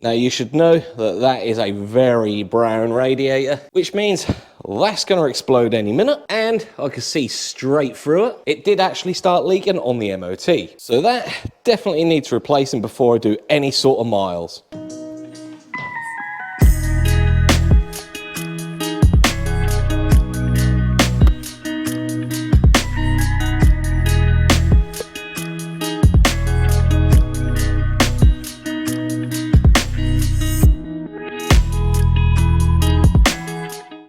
Now you should know that that is a very brown radiator, which means that's going to explode any minute, and I can see straight through it. It did actually start leaking on the MOT, so that definitely needs replacing before I do any sort of miles.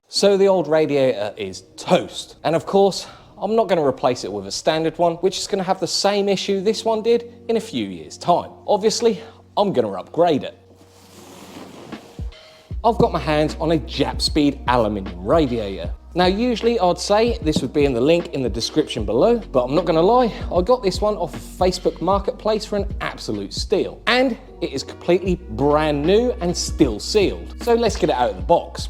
So the old radiator is toast. And of course, I'm not going to replace it with a standard one, which is going to have the same issue this one did in a few years' time. Obviously, I'm going to upgrade it. I've got my hands on a Jap-Speed aluminium radiator. Now usually I'd say this would be in the link in the description below, but I'm not going to lie, I got this one off of Facebook Marketplace for an absolute steal. And it is completely brand new and still sealed. So let's get it out of the box.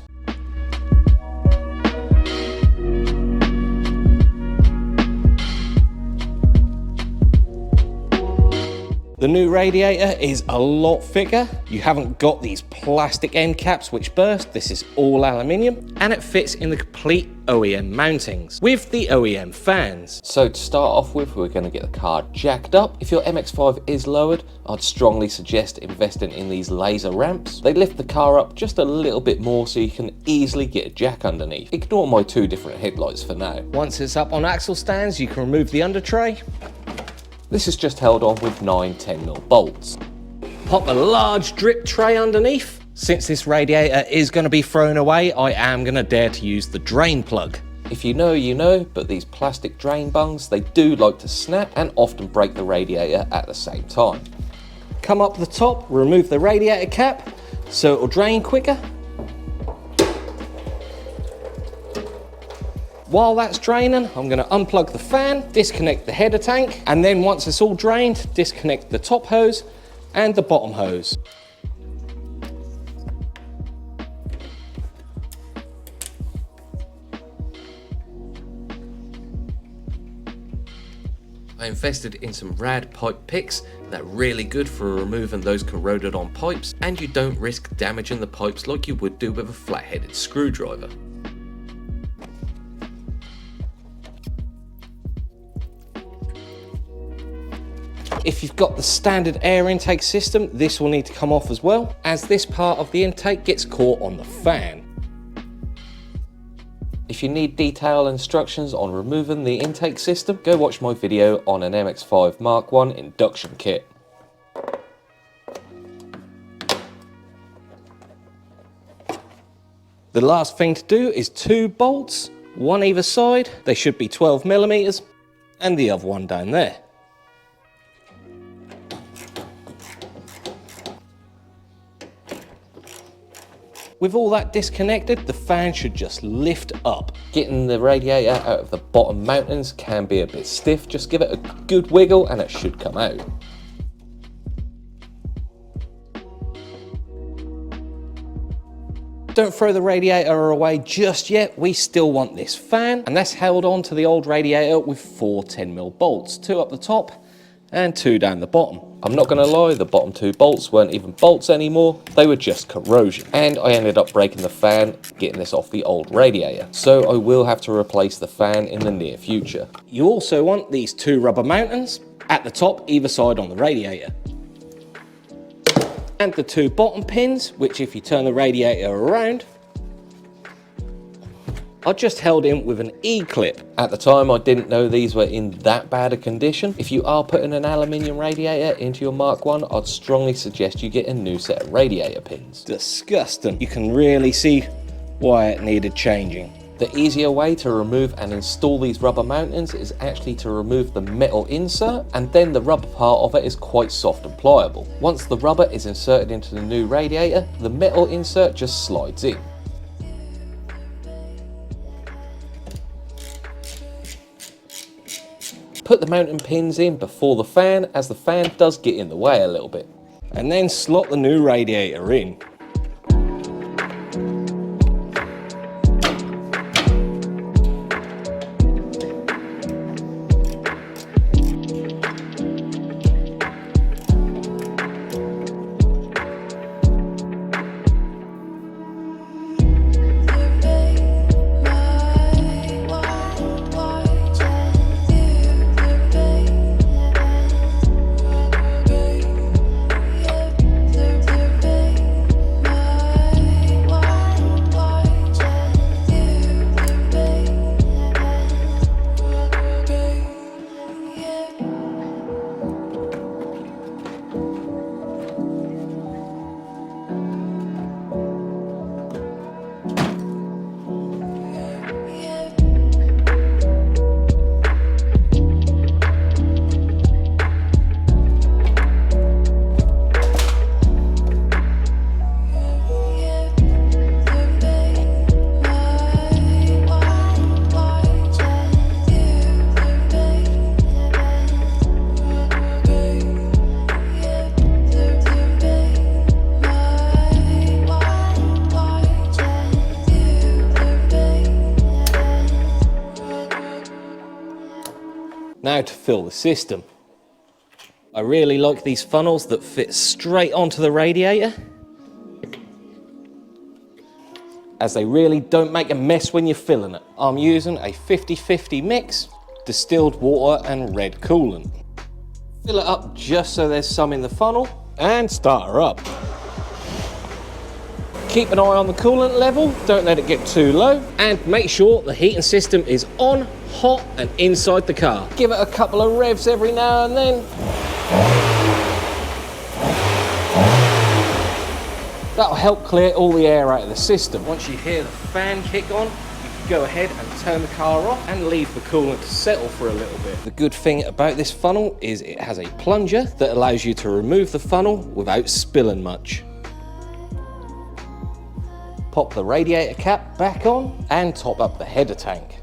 The new radiator is a lot thicker. You haven't got these plastic end caps which burst. This is all aluminium, and it fits in the complete OEM mountings with the OEM fans. So to start off with, we're going to get the car jacked up. If your MX5 is lowered, I'd strongly suggest investing in these laser ramps. They lift the car up just a little bit more so you can easily get a jack underneath. Ignore my two different headlights for now. Once it's up on axle stands, you can remove the under tray. This is just held on with 9 10mm bolts. Pop a large drip tray underneath. Since this radiator is going to be thrown away, I am going to dare to use the drain plug. If you know, you know, but these plastic drain bungs, they do like to snap and often break the radiator at the same time. Come up the top, remove the radiator cap so it will drain quicker. While that's draining, I'm going to unplug the fan, disconnect the header tank, and then once it's all drained, disconnect the top hose and the bottom hose. I invested in some rad pipe picks that are really good for removing those corroded on pipes, and you don't risk damaging the pipes like you would do with a flat-headed screwdriver. If you've got the standard air intake system, this will need to come off as well, as this part of the intake gets caught on the fan. If you need detailed instructions on removing the intake system, go watch my video on an MX5 Mark I induction kit. The last thing to do is 2 bolts, one either side. They should be 12mm, and the other one down there. With all that disconnected, the fan should just lift up. Getting the radiator out of the bottom mountings can be a bit stiff. Just give it a good wiggle and it should come out. Don't throw the radiator away just yet. We still want this fan, and that's held on to the old radiator with 4 10mm bolts, 2 up the top and 2 down the bottom. I'm not going to lie, the bottom 2 bolts weren't even bolts anymore, they were just corrosion. And I ended up breaking the fan, getting this off the old radiator. So I will have to replace the fan in the near future. You also want these 2 rubber mountings at the top, either side on the radiator. And the 2 bottom pins, which if you turn the radiator around, are just held in with an E-clip. At the time, I didn't know these were in that bad a condition. If you are putting an aluminium radiator into your Mark I, I'd strongly suggest you get a new set of radiator pins. Disgusting. You can really see why it needed changing. The easier way to remove and install these rubber mountings is actually to remove the metal insert, and then the rubber part of it is quite soft and pliable. Once the rubber is inserted into the new radiator, the metal insert just slides in. Put the mounting pins in before the fan, as the fan does get in the way a little bit. And then slot the new radiator in. Now to fill the system. I really like these funnels that fit straight onto the radiator, as they really don't make a mess when you're filling it. I'm using a 50-50 mix, distilled water and red coolant. Fill it up just so there's some in the funnel and start her up. Keep an eye on the coolant level, don't let it get too low, and make sure the heating system is on, hot and inside the car. Give it a couple of revs every now and then. That'll help clear all the air out of the system. Once you hear the fan kick on, you can go ahead and turn the car off and leave the coolant to settle for a little bit. The good thing about this funnel is it has a plunger that allows you to remove the funnel without spilling much. Pop the radiator cap back on and top up the header tank.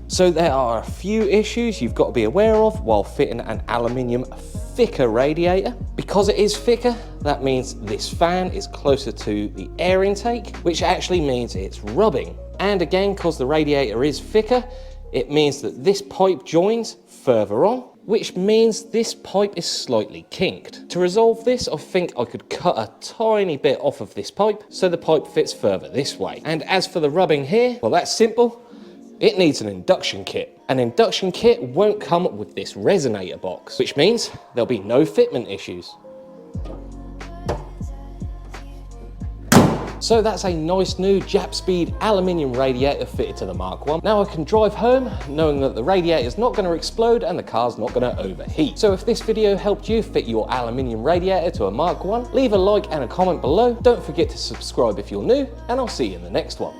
So there are a few issues you've got to be aware of while fitting an aluminium thicker radiator. Because it is thicker, that means this fan is closer to the air intake, which actually means it's rubbing. And again, because the radiator is thicker, it means that this pipe joins further on, which means this pipe is slightly kinked. To resolve this, I think I could cut a tiny bit off of this pipe so the pipe fits further this way. And as for the rubbing here, well, that's simple. It needs an induction kit. An induction kit won't come with this resonator box, which means there'll be no fitment issues. So that's a nice new Jap-speed aluminium radiator fitted to the Mark 1. Now I can drive home knowing that the radiator is not going to explode and the car's not going to overheat. So if this video helped you fit your aluminium radiator to a Mark 1, leave a like and a comment below. Don't forget to subscribe if you're new, and I'll see you in the next one.